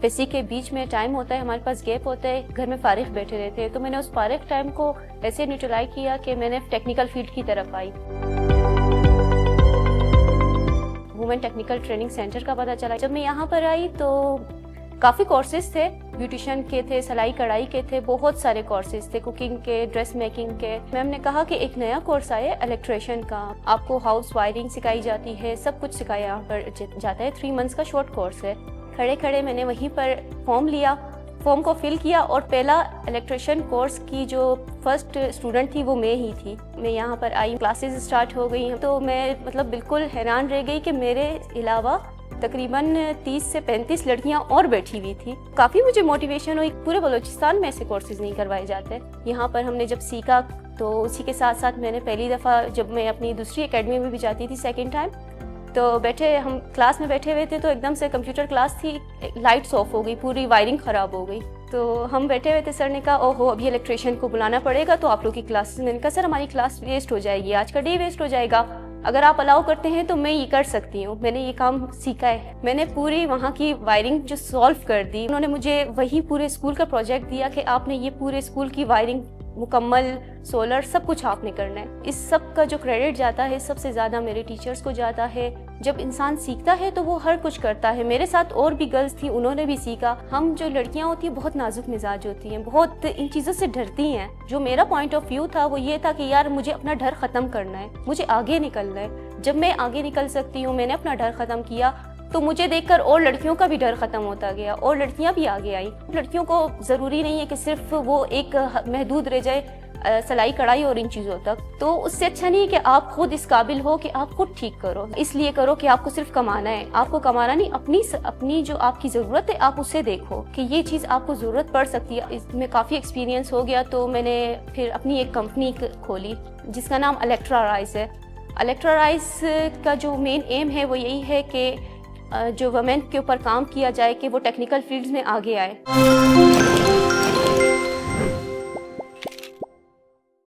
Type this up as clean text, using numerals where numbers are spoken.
FSc के बीच में time होता है, हमारे पास गैप होता है, घर में फारिग बैठे रहते हैं, तो मैंने उस फारिग टाइम को ऐसे न्यूट्रलाइज किया कि मैंने टेक्निकल फील्ड की तरफ आई। वुमेन टेक्निकल ट्रेनिंग सेंटर का पता चला। जब मैं यहाँ पर आई तो काफ़ी कोर्सेज थे, ब्यूटिशियन के थे, सिलाई कढ़ाई के थे, बहुत सारे कोर्सेज थे, कुकिंग के, ड्रेस मेकिंग के। मैम ने कहा कि एक नया कोर्स आया है इलेक्ट्रिशियन का, आपको हाउस वायरिंग सिखाई जाती है, सब कुछ सिखाया यहाँ पर जाता है, 3 मंथ्स का शॉर्ट कोर्स है। खड़े खड़े मैंने वहीं पर फॉर्म लिया, फॉर्म को फिल किया और पहला इलेक्ट्रिशियन कोर्स की जो फर्स्ट स्टूडेंट थी वो मैं ही थी। मैं यहाँ पर आई, क्लासेस स्टार्ट हो गई, तो मैं मतलब बिल्कुल हैरान रह गई कि मेरे अलावा तकरीबन 30 से 35 लड़कियां और बैठी हुई थी। काफ़ी मुझे मोटिवेशन हुई, पूरे बलूचिस्तान में ऐसे कोर्सेज नहीं करवाए जाते। यहाँ पर हमने जब सीखा तो उसी के साथ साथ मैंने पहली दफ़ा जब मैं अपनी दूसरी एकेडमी में भी जाती थी सेकेंड टाइम, तो बैठे हम क्लास में बैठे हुए थे तो एकदम से कंप्यूटर क्लास थी, लाइट्स ऑफ हो गई, पूरी वायरिंग ख़राब हो गई। तो हम बैठे हुए थे, सर ने कहा ओहो अभी इलेक्ट्रिशियन को बुलाना पड़ेगा तो आप लोग की क्लास। मैंने कहा सर हमारी क्लास वेस्ट हो जाएगी, आज का डे वेस्ट हो जाएगा, अगर आप अलाउ करते हैं तो मैं ये कर सकती हूँ। मैंने ये काम सीखा है, मैंने पूरी वहाँ की वायरिंग जो सॉल्व कर दी। उन्होंने मुझे वही पूरे स्कूल का प्रोजेक्ट दिया कि आपने ये पूरे स्कूल की वायरिंग मुकम्मल, सोलर, सब कुछ आपने करना है। इस सब का जो क्रेडिट जाता है सबसे ज़्यादा मेरे टीचर्स को जाता है। जब इंसान सीखता है तो वो हर कुछ करता है। मेरे साथ और भी गर्ल्स थी, उन्होंने भी सीखा। हम जो लड़कियां होती हैं बहुत नाजुक मिजाज होती हैं, बहुत इन चीज़ों से डरती हैं। जो मेरा पॉइंट ऑफ व्यू था वो ये था कि यार मुझे अपना डर ख़त्म करना है, मुझे आगे निकलना है। जब मैं आगे निकल सकती हूँ, मैंने अपना डर ख़त्म किया, तो मुझे देखकर और लड़कियों का भी डर ख़त्म होता गया और लड़कियां भी आगे आई। लड़कियों को ज़रूरी नहीं है कि सिर्फ वो एक महदूद रह जाए सिलाई कढ़ाई और इन चीज़ों तक, तो उससे अच्छा नहीं है कि आप खुद इस काबिल हो कि आप खुद ठीक करो। इसलिए करो कि आपको सिर्फ कमाना है, आपको कमाना नहीं, अपनी जो आपकी ज़रूरत है आप उसे देखो कि ये चीज़ आपको ज़रूरत पड़ सकती है। इसमें काफ़ी एक्सपीरियंस हो गया तो मैंने फिर अपनी एक कंपनी खोली जिसका नाम इलेक्ट्राराइज है। इलेक्ट्राराइज का जो मेन एम है वो यही है कि जो वुमेन के ऊपर काम किया जाए कि वो टेक्निकल फील्ड्स में आगे आए।